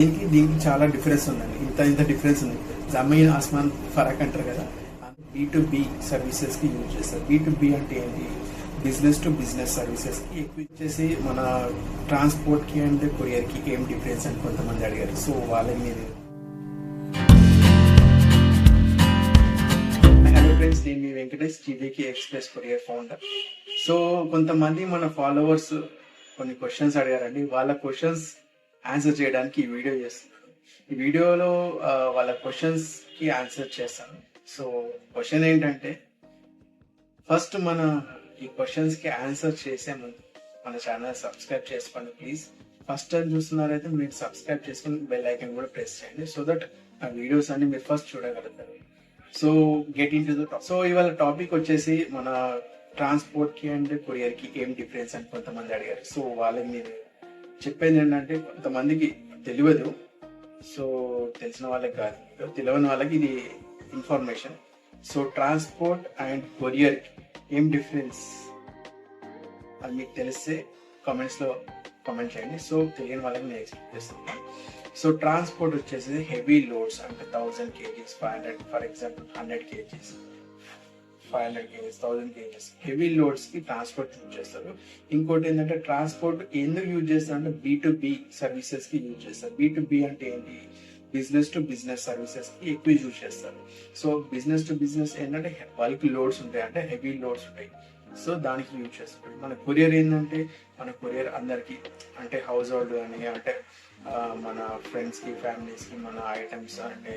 దీనికి చాలా డిఫరెన్స్ ఉందండి. ఇంత డిఫరెన్స్ ఉంది. జమీన్ ఆస్మాన్ ఫరక్ అంటారు కదా. B2B సర్వీసెస్ కి యూజ్ చేస్తారు. B2B అంటే ఏంటి? బిజినెస్ టు బిజినెస్ సర్వీసెస్ కి ఎక్కువ వచ్చేసి మన ట్రాన్స్పోర్ట్ కి అండ్ కొరియర్ కి ఏం డిఫరెన్స్ అని కొంతమంది అడిగారు. సో వాళ్ళని మీరు హలో ఫ్రెండ్స్, నేను మీ Venkatesh, GVK express courier founder. So కొంతమంది మన ఫాలోవర్స్ కొన్ని క్వశ్చన్స్ అడిగారండి. వాళ్ళ క్వశ్చన్స్ ఆన్సర్ చేయడానికి ఈ వీడియో చేస్తున్నాను. ఈ వీడియోలో వాళ్ళ క్వశ్చన్స్ కి ఆన్సర్ చేస్తాను. సో క్వశ్చన్ ఏంటంటే, ఫస్ట్ మన ఈ క్వశ్చన్స్ కి ఆన్సర్ చేసే ముందు మన ఛానల్ సబ్స్క్రైబ్ చేసుకోండి ప్లీజ్. ఫస్ట్ టైం చూస్తున్నారైతే మీరు సబ్స్క్రైబ్ చేసుకుని బెల్ ఐకాన్ కూడా ప్రెస్ చేయండి, సో దట్ ఆ వీడియోస్ అన్ని మీరు ఫస్ట్ చూడగలుగుతారు. So get in to the topic. So ఇవాళ టాపిక్ వచ్చేసి మన ట్రాన్స్పోర్ట్ కి అండ్ కొరియర్ కి ఏం డిఫరెన్స్ అని కొంతమంది అడిగారు. సో వాళ్ళకి మీరు చెప్పేది ఏంటంటే, కొంతమందికి తెలియదు. సో తెలిసిన వాళ్ళకి కాదు, తెలియని వాళ్ళకి ఇది information. So transport and courier ఏం డిఫరెన్స్ అది మీకు తెలిస్తే కామెంట్స్ లో కామెంట్ చేయండి. సో తెలియని వాళ్ళకి నేను ఎక్స్ప్లెయిన్ చేస్తాను. సో ట్రాన్స్పోర్ట్ వచ్చేసి హెవీ లోడ్స్ అంటే 1000 kgs, 500, for example 100 kgs, 500 kgs, 1000 kgs heavy loads కి ట్రాన్స్పోర్ట్ యూజ్ చేస్తారు. ఇంకోటి ఏంటంటే, ట్రాన్స్పోర్ట్ ఎందుకు యూజ్ చేస్తారు అంటే B2B సర్వీసెస్ కి యూజ్ చేస్తారు. B2B అంటే ఏంటి? బిజినెస్ టు బిజినెస్ సర్వీసెస్ కి ఎక్కువ యూజ్ చేస్తారు. సో బిజినెస్ టు బిజినెస్ ఏంటంటే బల్క్ లోడ్స్ ఉంటాయి, అంటే హెవీ లోడ్స్ ఉంటాయి. సో దానికి యూజ్ చేస్తారు. మన కొరియర్ ఏంటంటే, మన కొరియర్ అందరికి అంటే హౌస్ హోల్డ్ అని, అంటే మన ఫ్రెండ్స్ కి, ఫ్యామిలీస్ కి మన ఐటమ్స్ అంటే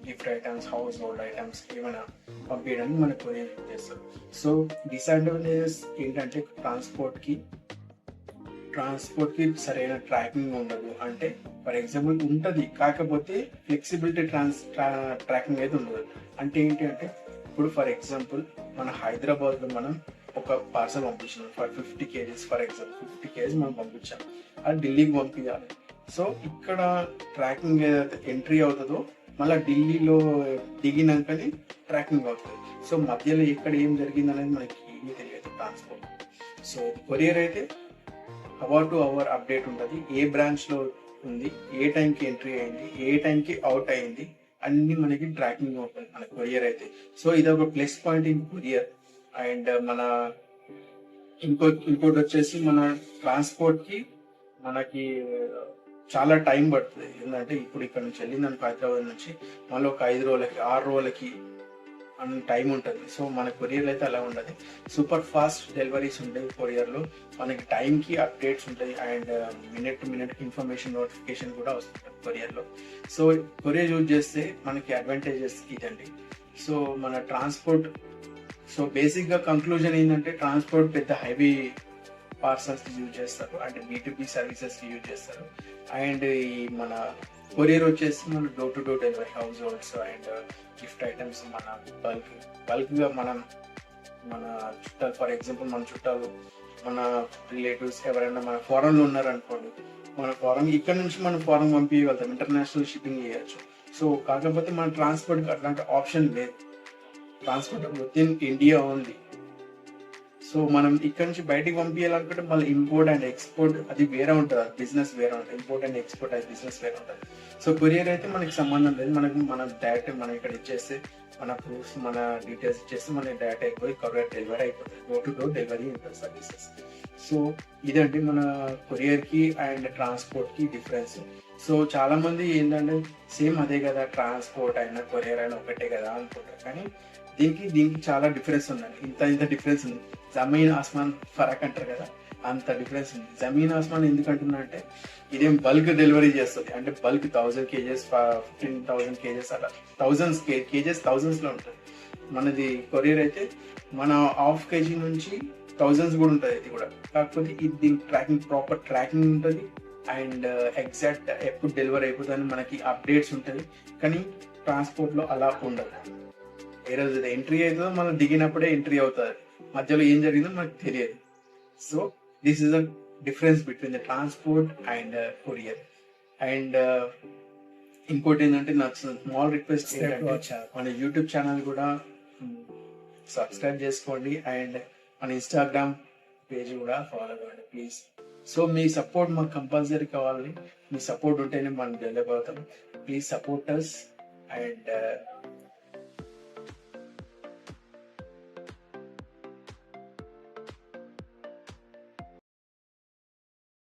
gift items, house hold items ఏమైనా పంపించడానికి మన కొరియర్ యూజ్ చేస్తారు. సో డిసడ్వాంటేజెస్ ఏంటంటే, ట్రాన్స్పోర్ట్ కి సరైన ట్రాకింగ్ ఉండదు. అంటే ఫర్ ఎగ్జాంపుల్ ఉంటుంది, కాకపోతే ఫ్లెక్సిబిలిటీ ట్రాకింగ్ అయితే ఉండదు. అంటే ఏంటి అంటే, ఇప్పుడు ఫర్ ఎగ్జాంపుల్ మన హైదరాబాద్ లో మనం ఒక పార్సల్ పంపించాం for 50 kgs, for example 50 kgs మనం పంపించాం, అది ఢిల్లీకి పంపించాలి. సో ఇక్కడ ట్రాకింగ్ ఏదైతే ఎంట్రీ అవుతుందో మళ్ళీ ఢిల్లీలో దిగినాకనే ట్రాకింగ్ అవుతుంది. సో మధ్యలో ఎక్కడ ఏం జరిగింది అనేది మనకి ఏమీ తెలియదు ట్రాన్స్పోర్ట్. సో కొరియర్ అయితే అవర్ టు అవర్ అప్డేట్ ఉంటుంది. ఏ బ్రాంచ్ లో ఉంది, ఏ టైంకి ఎంట్రీ అయింది, ఏ టైంకి అవుట్ అయింది, అన్ని మనకి ట్రాకింగ్ ఉంటుంది మన కొరియర్ అయితే. సో ఇది ఒక plus point in courier. And మన ఇంకోటి వచ్చేసి, మన ట్రాన్స్పోర్ట్ కి మనకి చాలా టైం పడుతుంది. ఏంటంటే ఇప్పుడు ఇక్కడ నుంచి వెళ్ళిందనుకో, హైదరాబాద్ నుంచి మళ్ళీ ఒక 5 రోజులకి 6 రోజులకి అన్న టైం ఉంటుంది. సో మన కొరియర్ అయితే అలా ఉండదు. సూపర్ ఫాస్ట్ డెలివరీస్ ఉంటాయి కొరియర్లో. మనకి టైంకి అప్డేట్స్ ఉంటాయి and minute to minute information notification కూడా వస్తుంది కొరియర్లో. సో కొరియర్ యూజ్ చేస్తే మనకి అడ్వాంటేజెస్ ఇదండి. సో మన ట్రాన్స్పోర్ట్, సో బేసిక్గా కంక్లూజన్ ఏంటంటే, ట్రాన్స్పోర్ట్ పెద్ద హెవీ పార్సల్స్ యూజ్ చేస్తారు, అంటే B2B సర్వీసెస్ యూజ్ చేస్తారు. అండ్ ఈ మన కొరియర్ వచ్చేసి మన door to door delivery, house holds and gift items మన బల్క్గా మన చుట్టాలు, ఫర్ ఎగ్జాంపుల్ మన చుట్టాలు, మన రిలేటివ్స్ ఎవరైనా మన ఫారెన్లో ఉన్నారనుకోండి, మన ఫారెన్ ఇక్కడ నుంచి మనం ఫారెన్ పంపించగలుగుతాం, ఇంటర్నేషనల్ షిప్పింగ్ చేయొచ్చు. సో కాకపోతే మన ట్రాన్స్పోర్ట్కి అట్లాంటి ఆప్షన్ లేదు. Transport with in India only. So మనం ఇక్కడ నుంచి బయటికి పంపించాలనుకుంటే మళ్ళీ ఇంపోర్ట్ అండ్ ఎక్స్పోర్ట్ అది వేరే ఉంటుంది, అది బిజినెస్ వేరే ఉంటుంది. ఇంపోర్ట్ అండ్ ఎక్స్పోర్ట్ అది బిజినెస్ వేరే ఉంటుంది. సో కొరియర్ అయితే మనకి సంబంధం లేదు. మన డైరెక్ట్ మనం ఇక్కడ ఇచ్చేస్తే, మన ప్రూఫ్స్, మన డీటెయిల్స్ ఇచ్చేస్తే మనకి డైరెక్ట్ అయిపోయి కొరియర్ డెలివరీ అయిపోతుంది. డోర్ టు డోర్ డెలివరీ ఉంటుంది సర్వీసెస్. సో ఇదండి మన కొరియర్ కి అండ్ ట్రాన్స్పోర్ట్ కి డిఫరెన్స్. సో చాలా మంది ఏంటంటే, సేమ్ అదే కదా, ట్రాన్స్పోర్ట్ అయినా కొరియర్ అయినా ఒకటే కదా అనుకుంటారు. కానీ దీనికి చాలా డిఫరెన్స్ ఉందండి. ఇంత డిఫరెన్స్ ఉంది. జమీన్ ఆస్మాన్ ఫరక్ అంటారు కదా, అంత డిఫరెన్స్ ఉంది. జమీన్ ఆస్మాన్ ఎందుకు అంటున్నా అంటే, ఇదేం బల్క్ డెలివరీ చేస్తుంది. అంటే బల్క్ 1000 kgs, 15,000 kgs అలా థౌజండ్స్ లో ఉంటుంది. మనది కొరియర్ అయితే మన ½ kg నుంచి థౌజండ్స్ కూడా ఉంటుంది. ఇది కూడా కాకపోతే దీని ప్రాపర్ ట్రాకింగ్ ఉంటుంది అండ్ ఎగ్జాక్ట్ ఎప్పుడు డెలివరీ అయిపోతుందని మనకి అప్డేట్స్ ఉంటుంది. కానీ ట్రాన్స్పోర్ట్ లో అలా ఉండదు. ఏ రోజు ఎంట్రీ అవుతుందో మనం దిగినప్పుడే ఎంట్రీ అవుతుంది, మధ్యలో ఏం జరిగిందో మనకు తెలియదు. So this is the difference between the transport and courier. And ఇంకోటి ఏంటంటే, నాకు స్మాల్ రిక్వెస్ట్ ఏంటంటే, మన యూట్యూబ్ ఛానల్ కూడా సబ్స్క్రైబ్ చేసుకోండి అండ్ మన ఇన్స్టాగ్రామ్ పేజ్ కూడా ఫాలో అవ్వండి ప్లీజ్. సో మీ సపోర్ట్ మాకు కంపల్సరీ కావాలి. మీ సపోర్ట్ ఉంటేనే మనం డెవలప్ అవుతాం. Please support us and